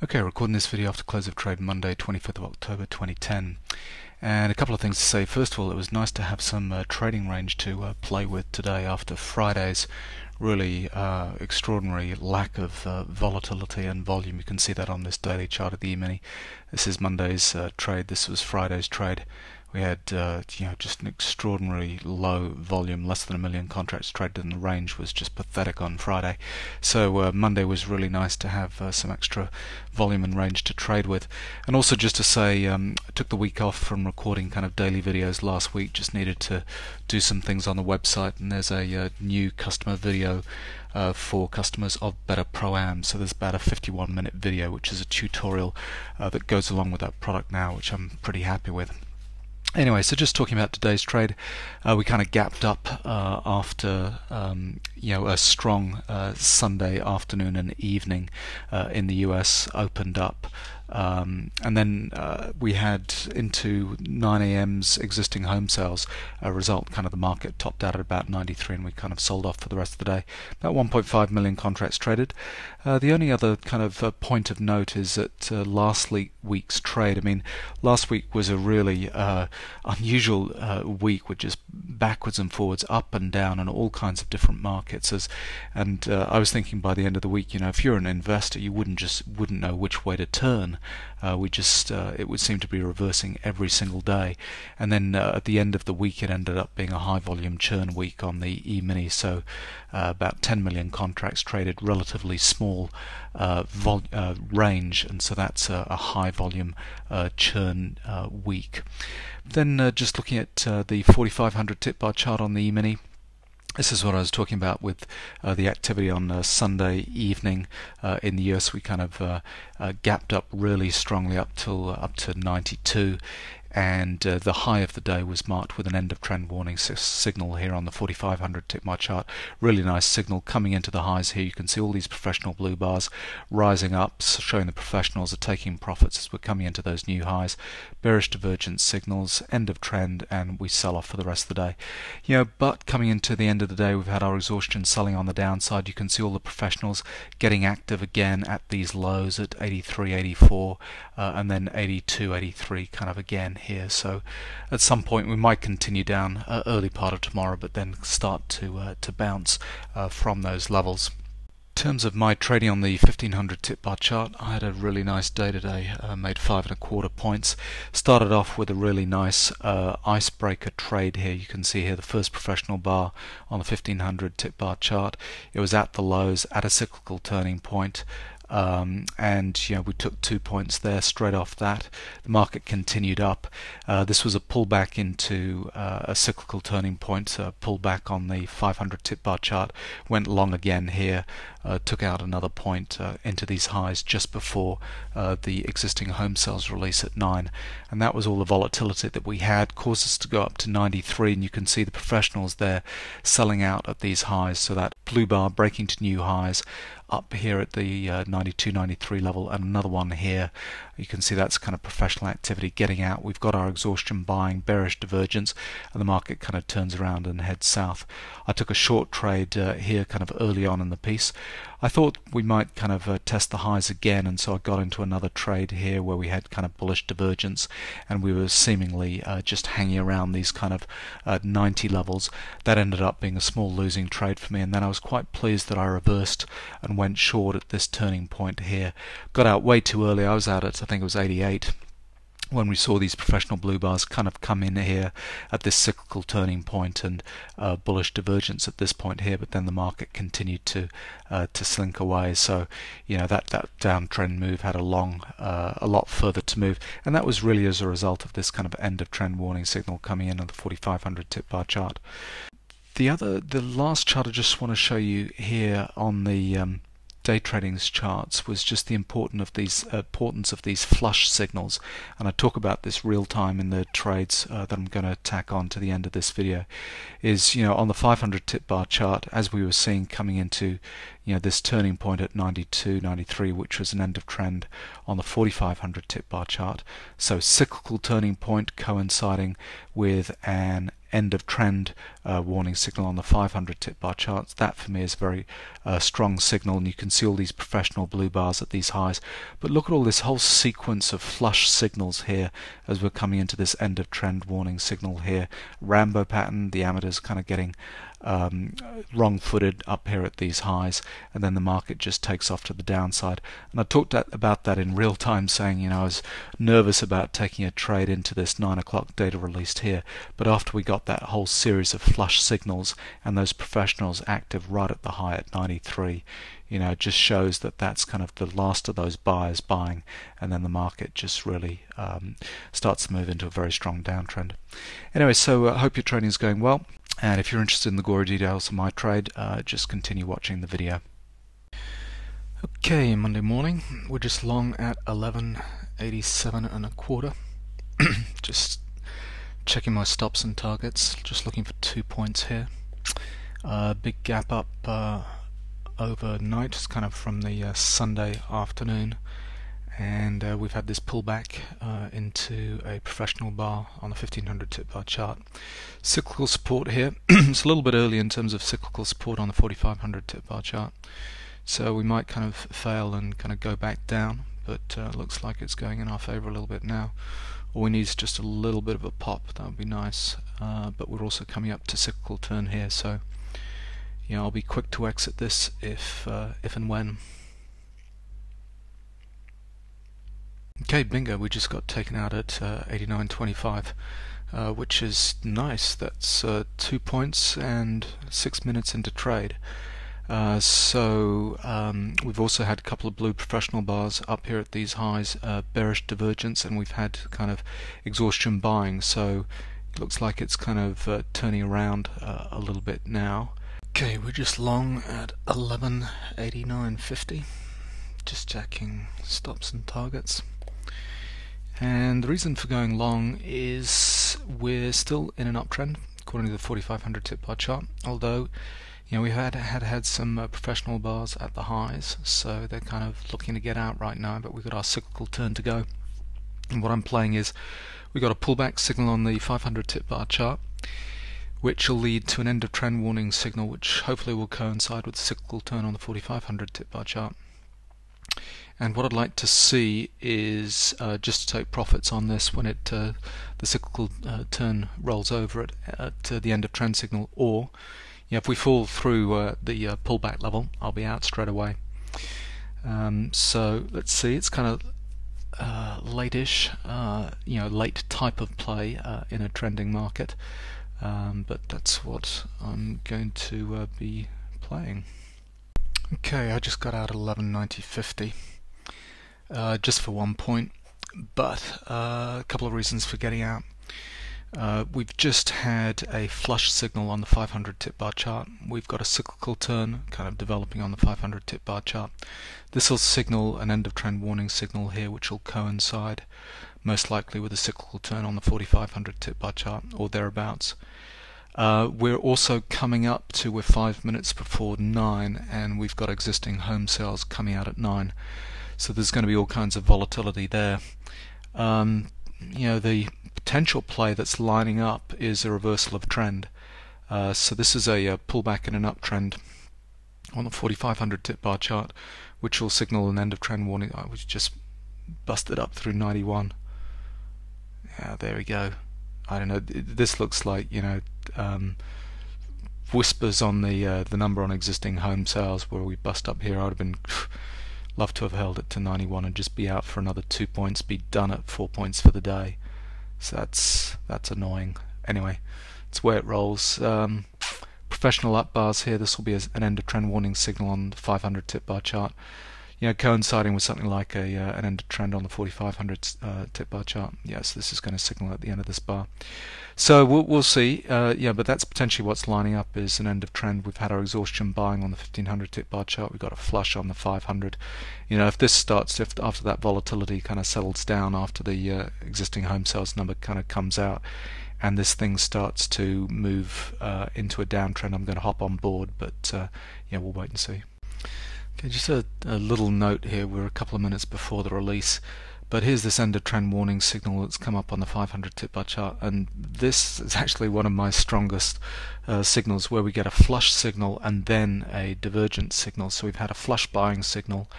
Okay, recording this video after close of trade Monday, 25th of October 2010. And a couple of things to say. First of all, it was nice to have some trading range to play with today after Friday's really extraordinary lack of volatility and volume. You can see that on this daily chart of the E-mini. This is Monday's trade. This was Friday's trade. We had just an extraordinarily low volume, less than 1 million contracts traded, and the range was just pathetic on Friday. So Monday was really nice to have some extra volume and range to trade with. And also just to say, I took the week off from recording kind of daily videos last week. Just needed to do some things on the website, and there's a new customer video for customers of Better Pro-Am. So there's about a 51-minute video, which is a tutorial that goes along with that product now, which I'm pretty happy with. Anyway, so just talking about today's trade, we kind of gapped up after a strong Sunday afternoon and evening in the US opened up. And then we had into 9 a.m.'s existing home sales result. Kind of the market topped out at about 93, and we kind of sold off for the rest of the day. About 1.5 million contracts traded. The only other kind of point of note is that last week's trade. I mean, last week was a really unusual week with just backwards and forwards, up and down, and all kinds of different markets. And I was thinking by the end of the week, if you're an investor, you wouldn't know which way to turn. It would seem to be reversing every single day, and then at the end of the week it ended up being a high volume churn week on the E-mini. So about 10 million contracts traded, relatively small range, and so that's a high volume churn week. Then just looking at the 4500 tip bar chart on the E-mini. This is what I was talking about with the activity on Sunday evening in the US. We kind of gapped up really strongly up to 92, and the high of the day was marked with an end of trend warning signal here on the 4500 tip bar chart. Really nice signal coming into the highs here. You can see all these professional blue bars rising up, showing the professionals are taking profits as we're coming into those new highs. Bearish divergence signals, end of trend, and we sell off for the rest of the day. But coming into the end of the day, we've had our exhaustion selling on the downside. You can see all the professionals getting active again at these lows at 83, 84, and then 82, 83 kind of again here. So at some point we might continue down early part of tomorrow, but then start to bounce from those levels. In terms of my trading on the 1500 tip bar chart, I had a really nice day today. Made 5.25 points. Started off with a really nice icebreaker trade here. You can see here the first professional bar on the 1500 tip bar chart. It was at the lows at a cyclical turning point. And we took 2 points there straight off that. The market continued up. This was a pullback into a cyclical turning point, pullback on the 500 tip bar chart. Went long again here, took out another point into these highs just before the existing home sales release at 9, and that was all the volatility that we had, caused us to go up to 93, and you can see the professionals there selling out at these highs. So that blue bar breaking to new highs up here at the 92, 93 level, and another one here. You can see that's kind of professional activity getting out. We've got our exhaustion buying, bearish divergence, and the market kind of turns around and heads south. I took a short trade here kind of early on in the piece. I thought we might kind of test the highs again, and so I got into another trade here where we had kind of bullish divergence, and we were seemingly just hanging around these kind of 90 levels. That ended up being a small losing trade for me, and then I was quite pleased that I reversed and went short at this turning point here. Got out way too early. I was out at, I think it was 88. When we saw these professional blue bars kind of come in here at this cyclical turning point and bullish divergence at this point here, but then the market continued to slink away. So that downtrend move had a lot further to move, and that was really as a result of this kind of end of trend warning signal coming in on the 4500 tip bar chart. The last chart I just want to show you here on the day trading's charts was just the importance of these flush signals, and I talk about this real time in the trades that I'm going to tack on to the end of this video. Is on the 500 tip bar chart, as we were seeing coming into this turning point at 92, 93, which was an end of trend on the 4500 tip bar chart. So cyclical turning point coinciding with an end of trend warning signal on the 500 tip bar charts. That for me is a very strong signal, and you can see all these professional blue bars at these highs. But look at all this whole sequence of flush signals here as we're coming into this end of trend warning signal here. Rambo pattern, the amateurs kind of getting wrong-footed up here at these highs, and then the market just takes off to the downside. And I talked about that in real time, saying, you know, I was nervous about taking a trade into this 9 o'clock data released here, but after we got that whole series of flush signals and those professionals active right at the high at 93, you know, it just shows that that's kind of the last of those buyers buying, and then the market just really starts to move into a very strong downtrend. Anyway, so I hope your trading is going well. And if you're interested in the gory details of my trade, just continue watching the video. Okay, Monday morning, we're just long at 11.87 1/4. Just checking my stops and targets, just looking for 2 points here. Big gap up overnight, it's kind of from the Sunday afternoon, and we've had this pullback into a professional bar on the 1500 tip bar chart. Cyclical support here. It's a little bit early in terms of cyclical support on the 4500 tip bar chart, so we might kind of fail and kind of go back down, but looks like it's going in our favor a little bit now. All we need is just a little bit of a pop, that would be nice, but we're also coming up to cyclical turn here, so you know, I'll be quick to exit this if and when. Okay, bingo, we just got taken out at 89.25, which is nice. That's 2 points and 6 minutes into trade. So we've also had a couple of blue professional bars up here at these highs, bearish divergence, and we've had kind of exhaustion buying, so it looks like it's kind of turning around a little bit now. Okay, we're just long at 11.89.50, just checking stops and targets. And the reason for going long is we're still in an uptrend according to the 4500 tip bar chart, although you know we had some professional bars at the highs, so they're kind of looking to get out right now, but we've got our cyclical turn to go. And what I'm playing is we've got a pullback signal on the 500 tip bar chart, which will lead to an end of trend warning signal, which hopefully will coincide with the cyclical turn on the 4500 tip bar chart. And what I'd like to see is just to take profits on this when the cyclical turn rolls over at the end of trend signal, or you know, if we fall through the pullback level, I'll be out straight away. So let's see, it's kind of late-ish, you know, late type of play in a trending market. But that's what I'm going to be playing. Okay, I just got out at 11.90.50, just for 1 point, but a couple of reasons for getting out. We've just had a flush signal on the 500 tip bar chart. We've got a cyclical turn kind of developing on the 500 tip bar chart. This will signal an end of trend warning signal here, which will coincide most likely with a cyclical turn on the 4500 tip bar chart or thereabouts. We're also coming up to, we're 5 minutes before 9, and we've got existing home sales coming out at 9, so there's going to be all kinds of volatility there. You know, the potential play that's lining up is a reversal of trend. So this is a pullback in an uptrend on the 4500 tip bar chart, which will signal an end of trend warning, which just busted up through 91. Yeah, there we go. I don't know, this looks like, you know, whispers on the number on existing home sales where we bust up here. I would have been love to have held it to 91 and just be out for another 2 points, be done at 4 points for the day. So that's annoying. Anyway, it's where it rolls. Professional up bars here. This will be an end of trend warning signal on the 500 tip bar chart. You know, coinciding with something like an end of trend on the 4500 tip bar chart. Yes, this is going to signal at the end of this bar. So we'll see. Yeah, but that's potentially what's lining up is an end of trend. We've had our exhaustion buying on the 1500 tip bar chart. We've got a flush on the 500. You know, if this starts, after that volatility kind of settles down, after the existing home sales number kind of comes out, and this thing starts to move into a downtrend, I'm going to hop on board. But yeah, we'll wait and see. Okay, just a little note here. We're a couple of minutes before the release, But here's this end of trend warning signal that's come up on the 500 tip bar chart, and this is actually one of my strongest signals, where we get a flush signal and then a divergent signal. So we've had a flush buying signal